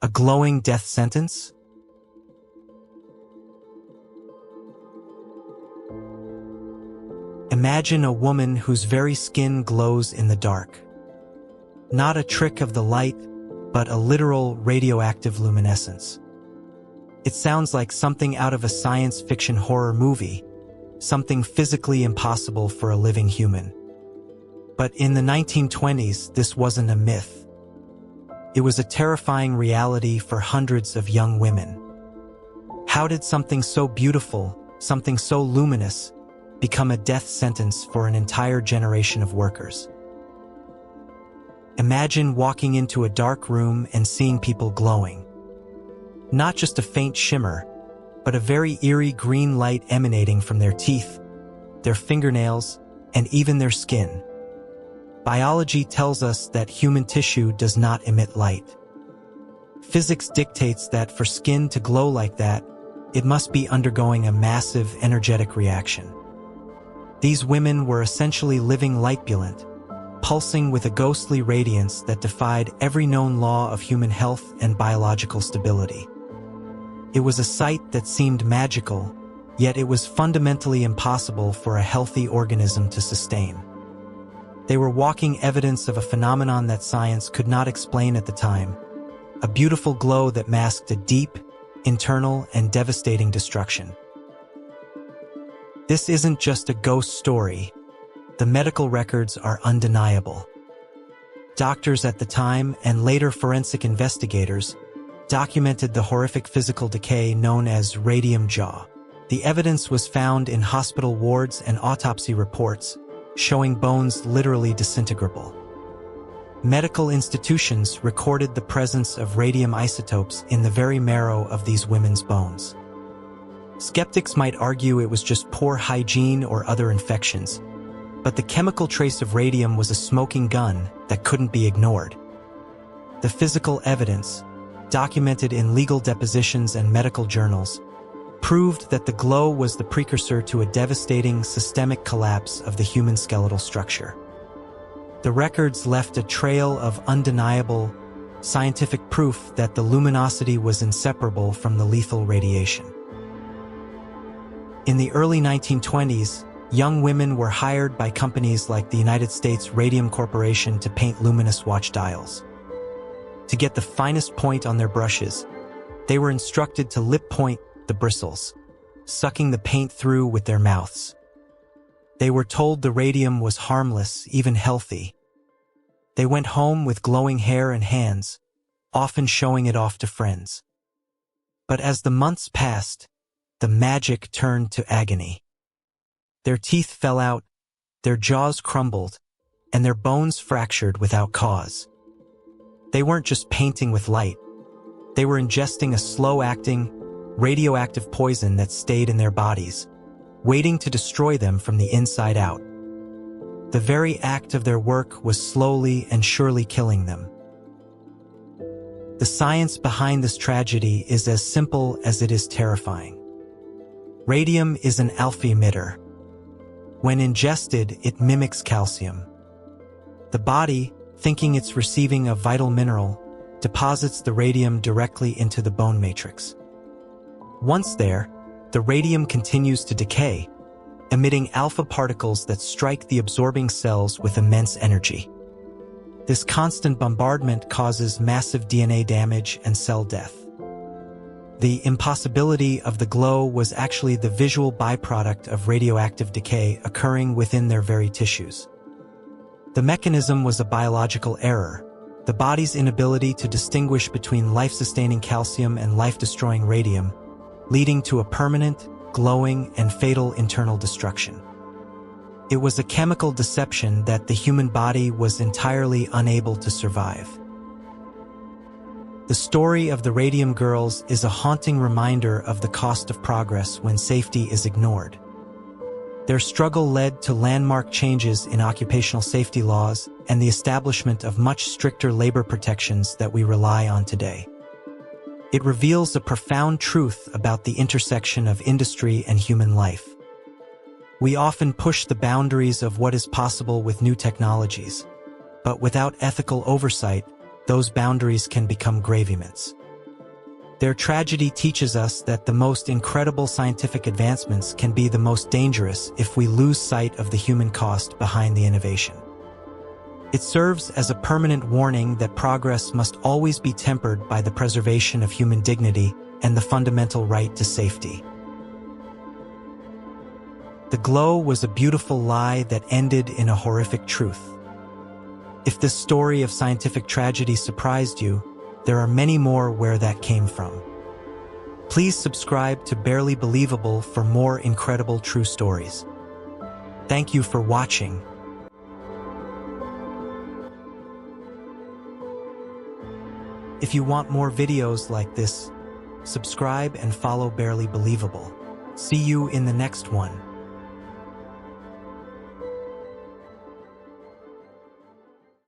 A glowing death sentence? Imagine a woman whose very skin glows in the dark. Not a trick of the light, but a literal radioactive luminescence. It sounds like something out of a science fiction horror movie, something physically impossible for a living human. But in the 1920s, this wasn't a myth. It was a terrifying reality for hundreds of young women. How did something so beautiful, something so luminous, become a death sentence for an entire generation of workers? Imagine walking into a dark room and seeing people glowing. Not just a faint shimmer, but a very eerie green light emanating from their teeth, their fingernails, and even their skin. Biology tells us that human tissue does not emit light. Physics dictates that for skin to glow like that, it must be undergoing a massive energetic reaction. These women were essentially living lightbulant, pulsing with a ghostly radiance that defied every known law of human health and biological stability. It was a sight that seemed magical, yet it was fundamentally impossible for a healthy organism to sustain. They were walking evidence of a phenomenon that science could not explain at the time, a beautiful glow that masked a deep, internal, and devastating destruction. This isn't just a ghost story. The medical records are undeniable. Doctors at the time, and later forensic investigators, documented the horrific physical decay known as radium jaw. The evidence was found in hospital wards and autopsy reports, showing bones literally disintegrable. Medical institutions recorded the presence of radium isotopes in the very marrow of these women's bones. Skeptics might argue it was just poor hygiene or other infections, but the chemical trace of radium was a smoking gun that couldn't be ignored. The physical evidence, documented in legal depositions and medical journals, proved that the glow was the precursor to a devastating systemic collapse of the human skeletal structure. The records left a trail of undeniable, scientific proof that the luminosity was inseparable from the lethal radiation. In the early 1920s, young women were hired by companies like the United States Radium Corporation to paint luminous watch dials. To get the finest point on their brushes, they were instructed to lip point the bristles, sucking the paint through with their mouths. They were told the radium was harmless, even healthy. They went home with glowing hair and hands, often showing it off to friends. But as the months passed, the magic turned to agony. Their teeth fell out, their jaws crumbled, and their bones fractured without cause. They weren't just painting with light. They were ingesting a slow-acting, radioactive poison that stayed in their bodies, waiting to destroy them from the inside out. The very act of their work was slowly and surely killing them. The science behind this tragedy is as simple as it is terrifying. Radium is an alpha emitter. When ingested, it mimics calcium. The body, thinking it's receiving a vital mineral, deposits the radium directly into the bone matrix. Once there, the radium continues to decay, emitting alpha particles that strike the absorbing cells with immense energy. This constant bombardment causes massive DNA damage and cell death. The impossibility of the glow was actually the visual byproduct of radioactive decay occurring within their very tissues. The mechanism was a biological error, the body's inability to distinguish between life-sustaining calcium and life-destroying radium, leading to a permanent, glowing, and fatal internal destruction. It was a chemical deception that the human body was entirely unable to survive. The story of the Radium Girls is a haunting reminder of the cost of progress when safety is ignored. Their struggle led to landmark changes in occupational safety laws and the establishment of much stricter labor protections that we rely on today. It reveals a profound truth about the intersection of industry and human life. We often push the boundaries of what is possible with new technologies, but without ethical oversight, those boundaries can become gravy mints. Their tragedy teaches us that the most incredible scientific advancements can be the most dangerous if we lose sight of the human cost behind the innovation. It serves as a permanent warning that progress must always be tempered by the preservation of human dignity and the fundamental right to safety. The glow was a beautiful lie that ended in a horrific truth. If this story of scientific tragedy surprised you, there are many more where that came from. Please subscribe to Barely Believable for more incredible true stories. Thank you for watching. If you want more videos like this, subscribe and follow Barely Believable. See you in the next one.